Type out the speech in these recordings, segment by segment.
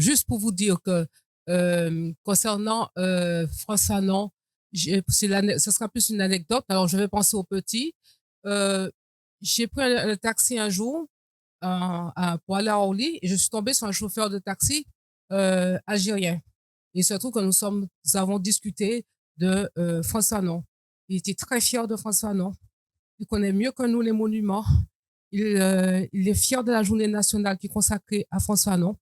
juste pour vous dire que concernant France Fanon, ce sera plus une anecdote. Alors, je vais penser aux petits. J'ai pris un taxi un jour pour aller à Orly et je suis tombée sur un chauffeur de taxi algérien. Et il se trouve que nous avons discuté de François Fanon. Il était très fier de François Fanon. Il connaît mieux que nous les monuments. Il est fier de la journée nationale qui est consacrée à François Fanon.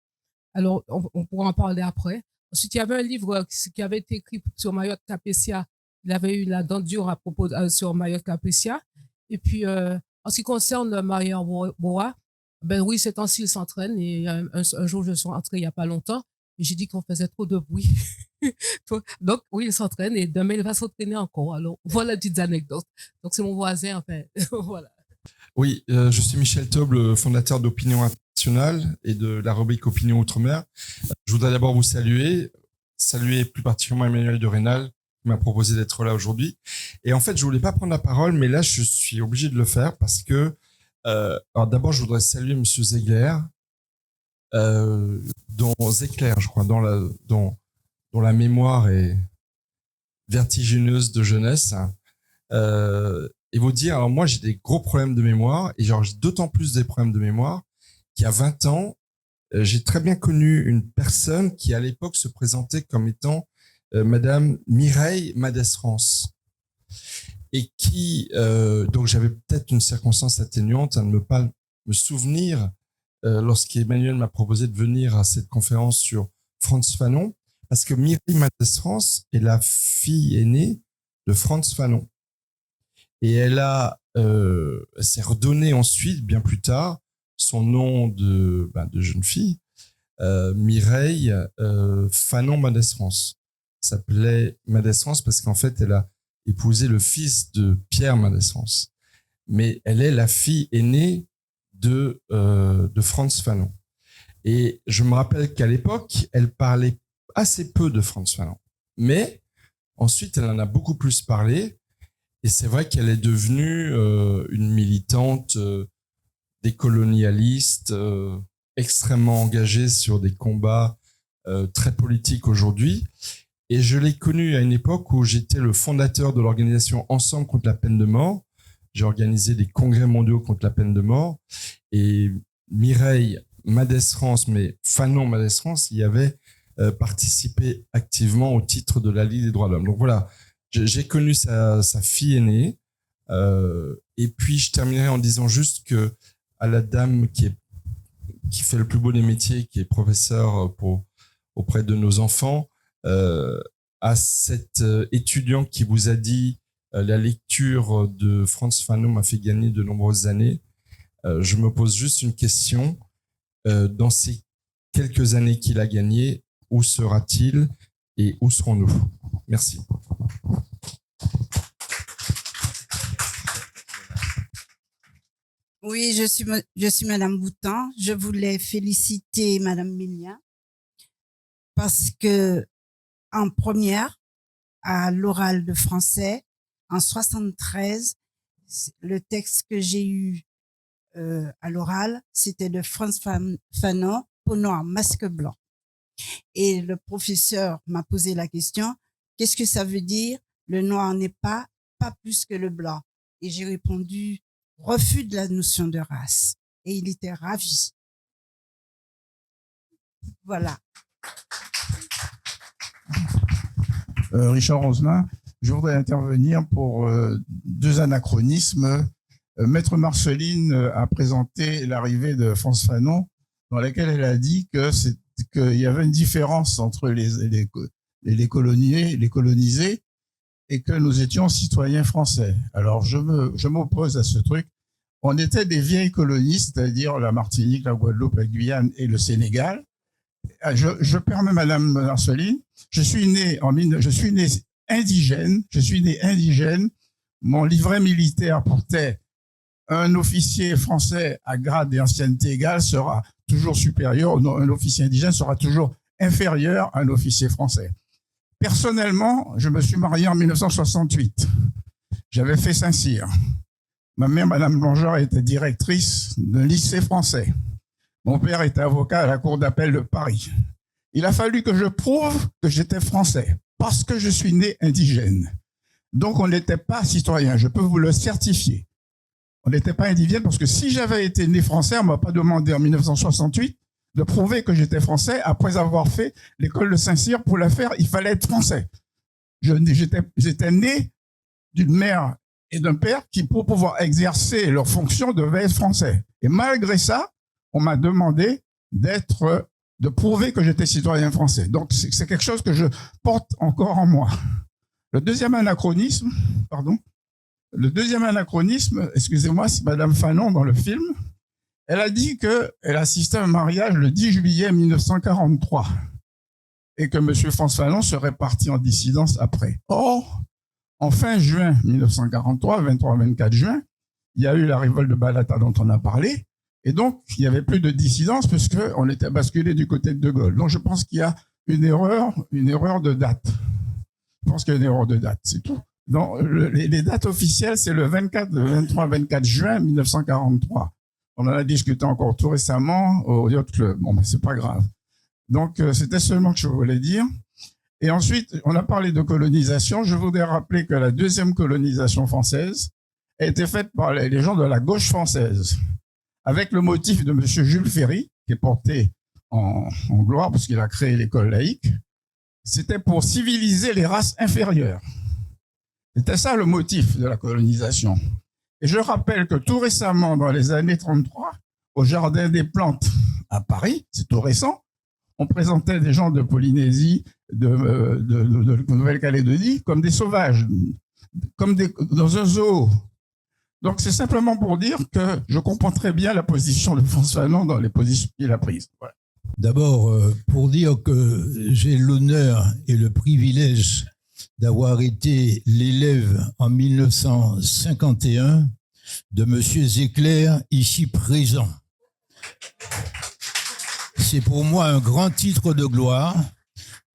Alors, on pourra en parler après. Ensuite, il y avait un livre qui avait été écrit sur Mayotte Capétia. Il avait eu la dent dure à propos sur Mayotte Capétia. Et puis, en ce qui concerne Maria Boa, ben oui, ces temps-ci, il s'entraîne. Et un jour, je suis entrée il n'y a pas longtemps. Et j'ai dit qu'on faisait trop de bruit. Donc, oui, il s'entraîne et demain, il va s'entraîner encore. Alors, voilà une petite anecdote. Donc, c'est mon voisin, enfin, voilà. Oui, je suis Michel Taube, le fondateur d'Opinion Internationale et de la rubrique Opinion Outre-mer. Je voudrais d'abord vous saluer plus particulièrement Emmanuel de Rênal, qui m'a proposé d'être là aujourd'hui. Et en fait, je voulais pas prendre la parole, mais là, je suis obligé de le faire parce que, alors d'abord, je voudrais saluer Monsieur Zegler, dont je crois, dont la mémoire est vertigineuse de jeunesse. Et vous dire, alors moi, j'ai des gros problèmes de mémoire, et genre, j'ai d'autant plus des problèmes de mémoire qu'il y a 20 ans, j'ai très bien connu une personne qui, à l'époque, se présentait comme étant Madame Mireille Madès-France. Et qui, donc j'avais peut-être une circonstance atténuante à ne pas me souvenir lorsqu'Emmanuel m'a proposé de venir à cette conférence sur Frantz Fanon, parce que Mireille Madès-France est la fille aînée de Frantz Fanon. Et elle s'est redonné ensuite, bien plus tard, son nom de jeune fille, Mireille Fanon Madès-France. S'appelait Madès-France parce qu'en fait, elle a épousé le fils de Pierre Madès-France. Mais elle est la fille aînée de Frantz Fanon. Et je me rappelle qu'à l'époque, elle parlait assez peu de Frantz Fanon. Mais ensuite, elle en a beaucoup plus parlé. Et c'est vrai qu'elle est devenue une militante décolonialiste, extrêmement engagée sur des combats très politiques aujourd'hui. Et je l'ai connue à une époque où j'étais le fondateur de l'organisation Ensemble contre la peine de mort. J'ai organisé des congrès mondiaux contre la peine de mort. Et Mireille Madès-France, mais Fanon Madès-France, y avait participé activement au titre de la Ligue des droits de l'homme. Donc voilà. J'ai connu sa fille aînée, et puis je terminerai en disant juste que à la dame qui fait le plus beau des métiers, qui est professeure auprès de nos enfants, à cette étudiante qui vous a dit la lecture de Frantz Fanon m'a fait gagner de nombreuses années, je me pose juste une question. Dans ces quelques années qu'il a gagnées, où sera-t-il et où serons-nous? Merci. Oui, je suis Madame Boutan. Je voulais féliciter Madame Milia parce que en première, à l'oral de français, en 73, le texte que j'ai eu à l'oral, c'était de Frantz Fanon, Peau noire, masque blanc. Et le professeur m'a posé la question, qu'est-ce que ça veut dire? Le noir n'est pas plus que le blanc. Et j'ai répondu, refus de la notion de race. Et il était ravi. Voilà. Richard Roselin, je voudrais intervenir pour deux anachronismes. Maître Marceline a présenté l'arrivée de Frantz Fanon, dans laquelle elle a dit qu'il y avait une différence entre les colonisés et que nous étions citoyens français. Alors, je m'oppose à ce truc. On était des vieilles colonies, c'est-à-dire la Martinique, la Guadeloupe, la Guyane et le Sénégal. Je permets, Madame Marceline, je suis né indigène. Mon livret militaire portait un officier français à grade et ancienneté égale sera toujours supérieur, un officier indigène sera toujours inférieur à un officier français. Personnellement, je me suis marié en 1968. J'avais fait Saint-Cyr. Ma mère, Madame Blanchard, était directrice d'un lycée français. Mon père était avocat à la Cour d'appel de Paris. Il a fallu que je prouve que j'étais français parce que je suis né indigène. Donc, on n'était pas citoyen. Je peux vous le certifier. On n'était pas indigène parce que si j'avais été né français, on m'a pas demandé en 1968 de prouver que j'étais français après avoir fait l'école de Saint-Cyr. Pour la faire, il fallait être français. J'étais né d'une mère et d'un père qui, pour pouvoir exercer leurs fonctions, devaient être français. Et malgré ça, on m'a demandé de prouver que j'étais citoyen français. Donc, c'est quelque chose que je porte encore en moi. Le deuxième anachronisme, excusez-moi, c'est Madame Fanon dans le film. Elle a dit qu'elle assistait à un mariage le 10 juillet 1943 et que Monsieur François Fanon serait parti en dissidence après. Or, en fin juin 1943, 23-24 juin, il y a eu la révolte de Balata dont on a parlé. Et donc, il n'y avait plus de dissidence parce qu'on était basculé du côté de De Gaulle. Donc, je pense qu'il y a une erreur de date. Je pense qu'il y a une erreur de date, c'est tout. Donc, les dates officielles, c'est le 23-24 juin 1943. On en a discuté encore tout récemment au Yacht Club. Bon, mais c'est pas grave. Donc, c'était seulement que je voulais dire. Et ensuite, on a parlé de colonisation. Je voudrais rappeler que la deuxième colonisation française a été faite par les gens de la gauche française, avec le motif de Monsieur Jules Ferry, qui est porté en gloire parce qu'il a créé l'école laïque. C'était pour civiliser les races inférieures. C'était ça le motif de la colonisation. Et je rappelle que tout récemment, dans les années 33, au Jardin des Plantes à Paris, c'est tout récent, on présentait des gens de Polynésie, de Nouvelle-Calédonie, comme des sauvages, dans un zoo. Donc, c'est simplement pour dire que je comprends très bien la position de François Fanon dans les positions qu'il a prises. Voilà. D'abord, pour dire que j'ai l'honneur et le privilège d'avoir été l'élève en 1951 de Monsieur Zecler, ici présent. C'est pour moi un grand titre de gloire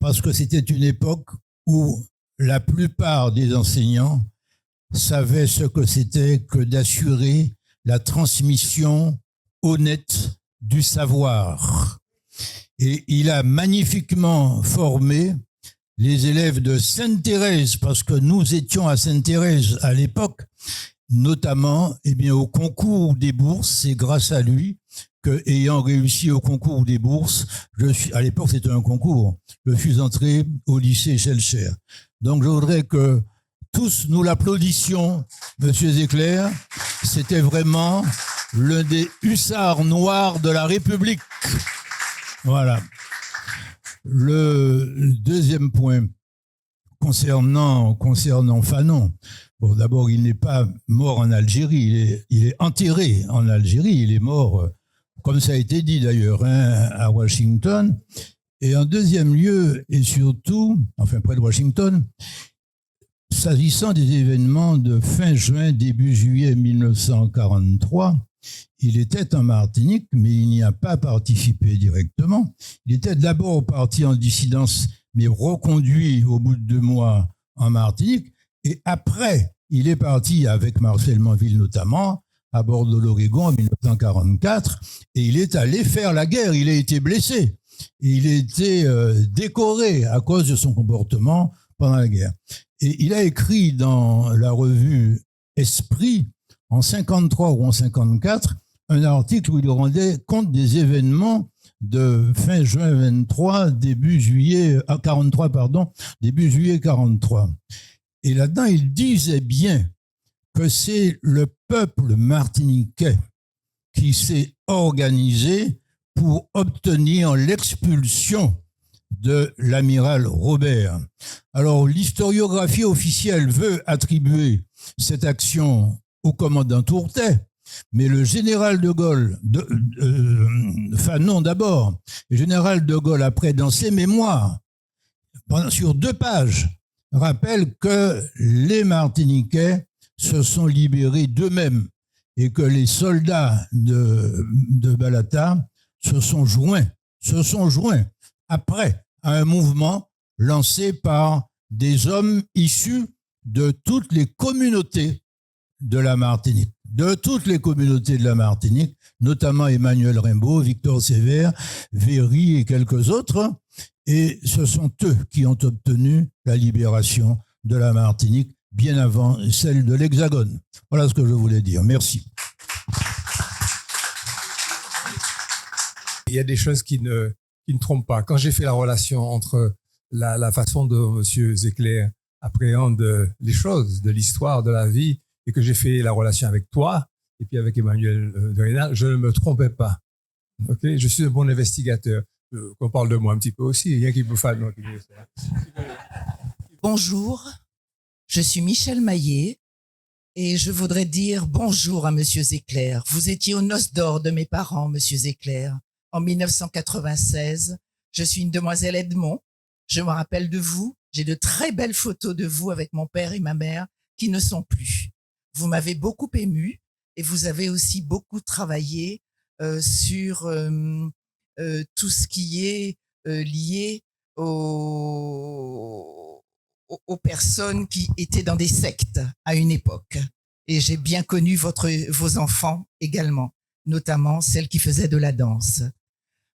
parce que c'était une époque où la plupart des enseignants savaient ce que c'était que d'assurer la transmission honnête du savoir. Et il a magnifiquement formé les élèves de Sainte-Thérèse, parce que nous étions à Sainte-Thérèse à l'époque, notamment au concours des bourses. C'est grâce à lui que, ayant réussi au concours des bourses, à l'époque c'était un concours, je suis entré au lycée Schellcher. Donc je voudrais que tous nous l'applaudissions, Monsieur Zecler. C'était vraiment l'un des hussards noirs de la République. Voilà. Le deuxième point concernant Fanon. Bon, d'abord, il n'est pas mort en Algérie, il est enterré en Algérie. Il est mort, comme ça a été dit d'ailleurs, à Washington. Et en deuxième lieu, et surtout, enfin près de Washington, s'agissant des événements de fin juin, début juillet 1943, il était en Martinique, mais il n'y a pas participé directement. Il était d'abord parti en dissidence, mais reconduit au bout de 2 mois en Martinique. Et après, il est parti avec Marcel Manville notamment, à bord de l'Oregon en 1944, et il est allé faire la guerre. Il a été blessé. Il a été décoré à cause de son comportement pendant la guerre. Et il a écrit dans la revue Esprit, en 53 ou en 54, un article où il rendait compte des événements de fin juin 23, début juillet 43. Et là-dedans, il disait bien que c'est le peuple martiniquais qui s'est organisé pour obtenir l'expulsion de l'amiral Robert. Alors, l'historiographie officielle veut attribuer cette action au commandant Tourtet, mais le général de Gaulle, Fanon d'abord, le général de Gaulle après, dans ses mémoires, sur 2 pages, rappelle que les Martiniquais se sont libérés d'eux-mêmes et que les soldats de Balata se sont joints après à un mouvement lancé par des hommes issus de toutes les communautés de la Martinique. de toutes les communautés de la Martinique, notamment Emmanuel Rimbaud, Victor Sévère, Véry et quelques autres. Et ce sont eux qui ont obtenu la libération de la Martinique bien avant celle de l'Hexagone. Voilà ce que je voulais dire. Merci. Il y a des choses qui ne trompent pas. Quand j'ai fait la relation entre la façon dont M. Zecler appréhende les choses, de l'histoire, de la vie, et que j'ai fait la relation avec toi, et puis avec Emmanuel de Rênal, je ne me trompais pas. Okay, je suis un bon investigateur. Qu'on parle de moi un petit peu aussi. Il y a qui peut faire. Bonjour, je suis Michel Maillet et je voudrais dire bonjour à Monsieur Zecler. Vous étiez aux noces d'or de mes parents, Monsieur Zecler, en 1996. Je suis une demoiselle Edmond. Je me rappelle de vous. J'ai de très belles photos de vous avec mon père et ma mère qui ne sont plus. Vous m'avez beaucoup ému et vous avez aussi beaucoup travaillé sur tout ce qui est lié aux personnes qui étaient dans des sectes à une époque. Et j'ai bien connu vos enfants également, notamment celles qui faisaient de la danse.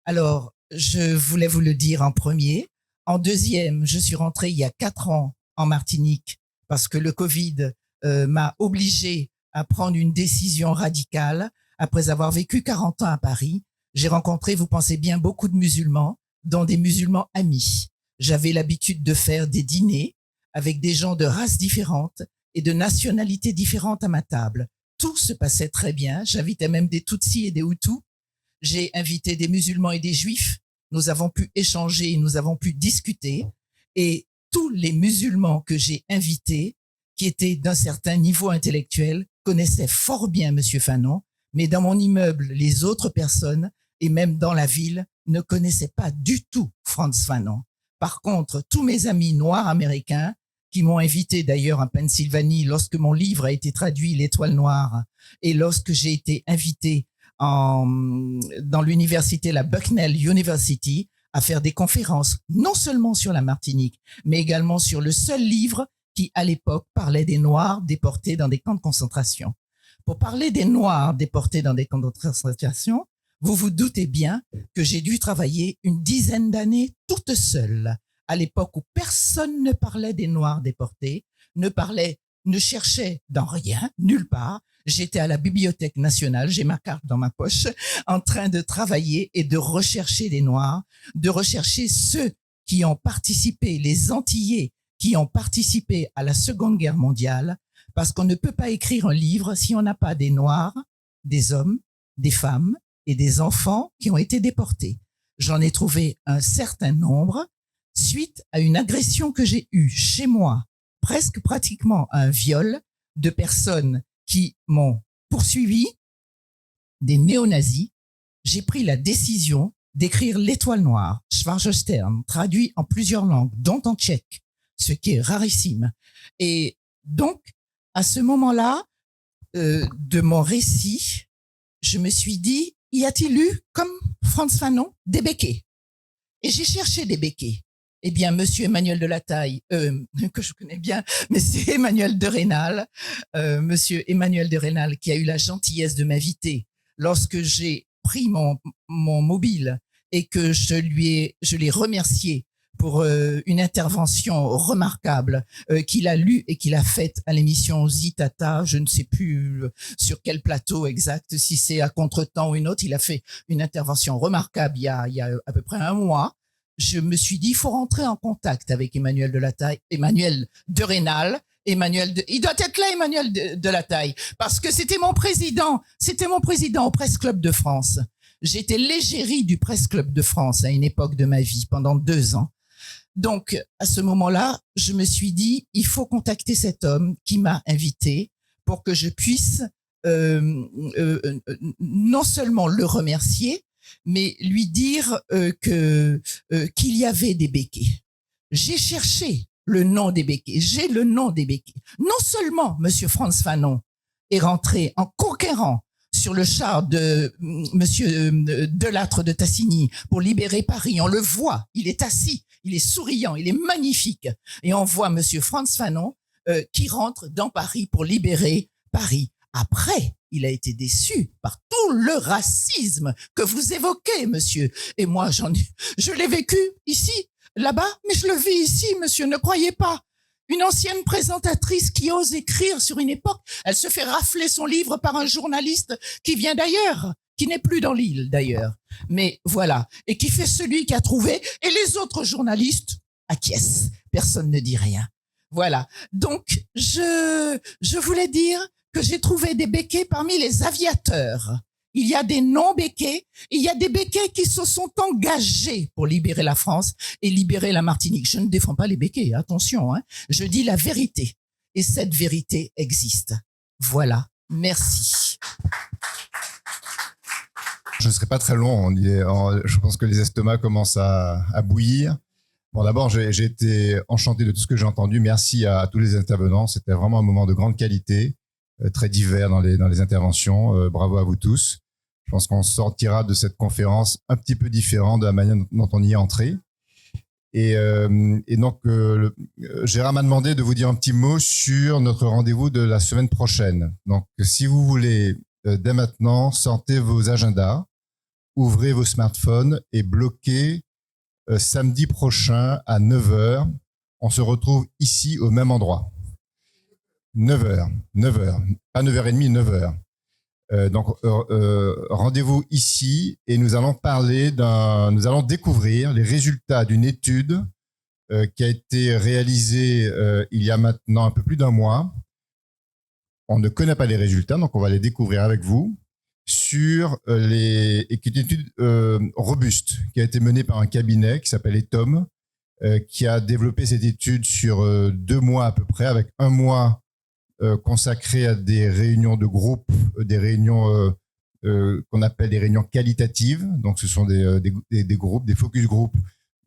Alors, je voulais vous le dire en premier. En deuxième, je suis rentrée il y a 4 ans en Martinique parce que le Covid m'a obligée à prendre une décision radicale après avoir vécu 40 ans à Paris. J'ai rencontré, vous pensez bien, beaucoup de musulmans, dont des musulmans amis. J'avais l'habitude de faire des dîners avec des gens de races différentes et de nationalités différentes à ma table. Tout se passait très bien. J'invitais même des Tutsis et des Hutus. J'ai invité des musulmans et des juifs. Nous avons pu échanger, nous avons pu discuter. Et tous les musulmans que j'ai invités, qui étaient d'un certain niveau intellectuel, connaissaient fort bien Monsieur Fanon. Mais dans mon immeuble, les autres personnes, et même dans la ville, ne connaissaient pas du tout Frantz Fanon. Par contre, tous mes amis noirs américains, qui m'ont invité d'ailleurs en Pennsylvanie lorsque mon livre a été traduit, L'Étoile Noire, et lorsque j'ai été invité dans l'université, la Bucknell University, à faire des conférences, non seulement sur la Martinique, mais également sur le seul livre qui, à l'époque, parlait des Noirs déportés dans des camps de concentration. Pour parler des Noirs déportés dans des camps de concentration, vous vous doutez bien que j'ai dû travailler une dizaine d'années toute seule, à l'époque où personne ne parlait des Noirs déportés, ne cherchait dans rien, nulle part. J'étais à la Bibliothèque nationale, j'ai ma carte dans ma poche, en train de travailler et de rechercher des Noirs, de rechercher ceux qui ont participé, les Antillais qui ont participé à la Seconde Guerre mondiale, parce qu'on ne peut pas écrire un livre si on n'a pas des Noirs, des hommes, des femmes et des enfants qui ont été déportés. J'en ai trouvé un certain nombre suite à une agression que j'ai eue chez moi, presque pratiquement un viol de personnes qui m'ont poursuivi, des néo-nazis. J'ai pris la décision d'écrire L'Étoile Noire, Schwarze Stern, traduit en plusieurs langues, dont en tchèque, ce qui est rarissime. Et donc, à ce moment-là de mon récit, je me suis dit, y a-t-il eu, comme Frantz Fanon, des béquets? Et j'ai cherché des béquets. Eh bien, Monsieur Emmanuel de la Taille, que je connais bien, mais c'est Emmanuel de Rênal, Monsieur Emmanuel de Rênal, qui a eu la gentillesse de m'inviter lorsque j'ai pris mon mobile et que je l'ai remercié pour une intervention remarquable qu'il a lue et qu'il a faite à l'émission Zitata, je ne sais plus sur quel plateau exact, si c'est à Contretemps ou une autre. Il a fait une intervention remarquable il y a à peu près un mois. Je me suis dit, il faut rentrer en contact avec Emmanuel de la Taille, Emmanuel de Rênal, il doit être là, Emmanuel de la Taille, parce que c'était mon président au Presse Club de France. J'étais l'égérie du Presse Club de France à une époque de ma vie, pendant 2 ans. Donc, à ce moment-là, je me suis dit, il faut contacter cet homme qui m'a invité pour que je puisse non seulement le remercier, mais lui dire qu'il y avait des béquets. J'ai cherché le nom des béquets. J'ai le nom des béquets. Non seulement Monsieur Frantz Fanon est rentré en conquérant sur le char de Monsieur Delattre de Tassigny pour libérer Paris. On le voit, il est assis, il est souriant, il est magnifique. Et on voit Monsieur Frantz Fanon qui rentre dans Paris pour libérer Paris. Après, il a été déçu par tout le racisme que vous évoquez, monsieur. Et moi, je l'ai vécu ici, là-bas, mais je le vis ici, monsieur, ne croyez pas. Une ancienne présentatrice qui ose écrire sur une époque, elle se fait rafler son livre par un journaliste qui vient d'ailleurs, qui n'est plus dans l'île d'ailleurs. Mais voilà, et qui fait celui qui a trouvé, et les autres journalistes acquiescent. Personne ne dit rien. Voilà. Donc, je voulais dire que j'ai trouvé des béquets parmi les aviateurs. Il y a des non-béquets, il y a des béquets qui se sont engagés pour libérer la France et libérer la Martinique. Je ne défends pas les béquets, attention, hein. Je dis la vérité. Et cette vérité existe. Voilà. Merci. Je ne serai pas très long. Je pense que les estomacs commencent à bouillir. Bon, d'abord, j'ai été enchanté de tout ce que j'ai entendu. Merci à tous les intervenants. C'était vraiment un moment de grande qualité, très divers dans les interventions. Bravo à vous tous. Je pense qu'on sortira de cette conférence un petit peu différent de la manière dont on y est entré. Et donc, Gérard m'a demandé de vous dire un petit mot sur notre rendez-vous de la semaine prochaine. Donc, si vous voulez, dès maintenant, sortez vos agendas, ouvrez vos smartphones et bloquez samedi prochain à 9h. On se retrouve ici au même endroit. 9h, pas 9h30, 9h. Donc, rendez-vous ici et nous allons découvrir les résultats d'une étude qui a été réalisée il y a maintenant un peu plus d'un mois. On ne connaît pas les résultats, donc on va les découvrir avec vous qui est une étude robuste qui a été menée par un cabinet qui s'appelle Etom, qui a développé cette étude sur 2 mois à peu près, avec 1 mois consacré à des réunions de groupe, des réunions qu'on appelle des réunions qualitatives. Donc, ce sont des groupes, des focus group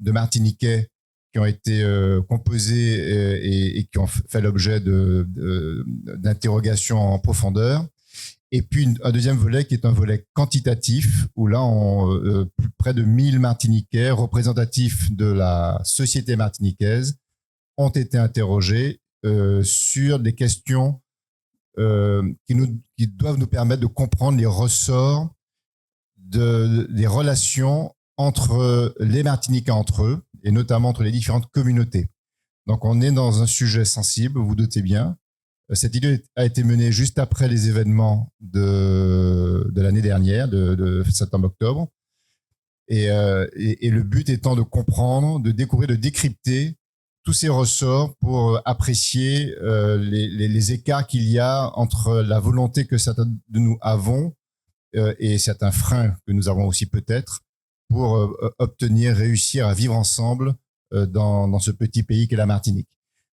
de Martiniquais qui ont été composés et qui ont fait l'objet d'interrogations en profondeur. Et puis, un deuxième volet qui est un volet quantitatif, où là, près de 1000 Martiniquais représentatifs de la société martiniquaise ont été interrogés sur des questions qui doivent nous permettre de comprendre les ressorts des relations entre les Martiniquais entre eux, et notamment entre les différentes communautés. Donc, on est dans un sujet sensible, vous vous doutez bien. Cette idée a été menée juste après les événements de l'année dernière, de septembre-octobre. Et le but étant de comprendre, de découvrir, de décrypter tous ces ressorts pour apprécier les écarts qu'il y a entre la volonté que certains de nous avons et certains freins que nous avons aussi peut-être pour réussir à vivre ensemble dans ce petit pays qu'est la Martinique.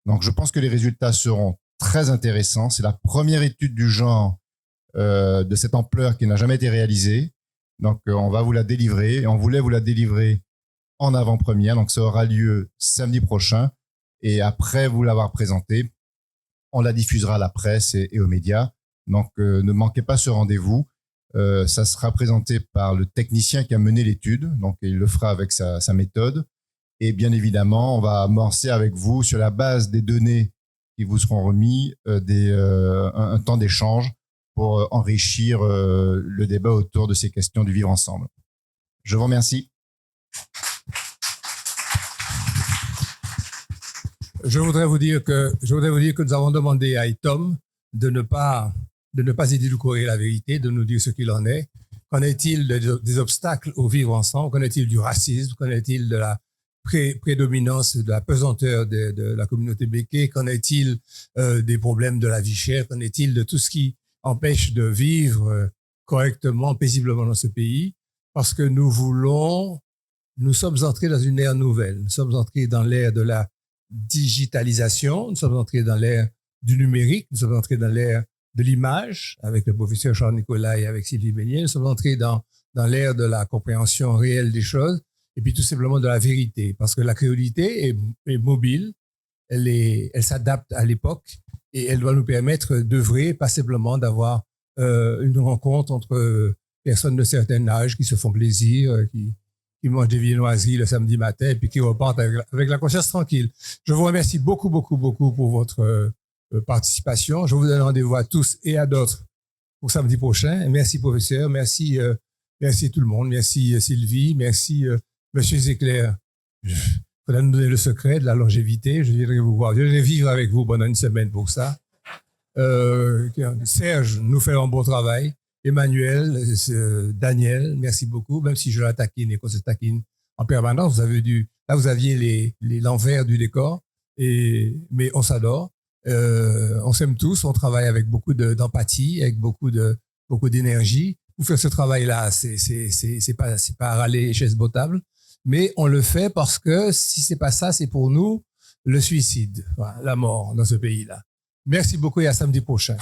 Donc, je pense que les résultats seront très intéressants. C'est la première étude du genre de cette ampleur qui n'a jamais été réalisée. Donc, on va vous la délivrer. Et on voulait vous la délivrer en avant-première. Donc, ça aura lieu samedi prochain. Et après vous l'avoir présentée, on la diffusera à la presse et aux médias. Donc, ne manquez pas ce rendez-vous. Ça sera présenté par le technicien qui a mené l'étude. Donc, il le fera avec sa méthode. Et bien évidemment, on va amorcer avec vous, sur la base des données qui vous seront remis, un temps d'échange pour enrichir le débat autour de ces questions du vivre ensemble. Je vous remercie. Je voudrais vous dire que nous avons demandé à Etom de ne pas édulcorer la vérité, de nous dire ce qu'il en est. Qu'en est-il des obstacles au vivre ensemble? Qu'en est-il du racisme? Qu'en est-il de la prédominance, de la pesanteur de la communauté béquée? Qu'en est-il des problèmes de la vie chère? Qu'en est-il de tout ce qui empêche de vivre correctement, paisiblement dans ce pays? Parce que nous sommes entrés dans une ère nouvelle. Nous sommes entrés dans l'ère de la digitalisation, nous sommes entrés dans l'ère du numérique, nous sommes entrés dans l'ère de l'image avec le professeur Charles Nicolas et avec Sylvie Meunier, nous sommes entrés dans l'ère de la compréhension réelle des choses et puis tout simplement de la vérité, parce que la créolité est mobile, elle s'adapte à l'époque et elle doit nous permettre d'œuvrer, pas simplement d'avoir une rencontre entre personnes de certain âge qui se font plaisir, qui mangent des viennoiseries le samedi matin et puis qui repartent avec la conscience tranquille. Je vous remercie beaucoup, beaucoup, beaucoup pour votre participation. Je vous donne rendez-vous à tous et à d'autres pour samedi prochain. Et merci, professeur. Merci, merci tout le monde. Merci, Sylvie. Merci, monsieur Zéclair. Il faudra nous donner le secret de la longévité. Je viendrai vous voir. Je viendrai vivre avec vous pendant une semaine pour ça. Serge nous fait un bon travail. Emmanuel, Daniel, merci beaucoup. Même si je la taquine et qu'on se taquine en permanence, là vous aviez l'envers du décor. Mais on s'adore. On s'aime tous. On travaille avec beaucoup d'empathie, avec beaucoup d'énergie. Pour faire ce travail-là, c'est pas râler chaise potable, mais on le fait parce que si c'est pas ça, c'est pour nous le suicide, voilà, la mort dans ce pays-là. Merci beaucoup et à samedi prochain.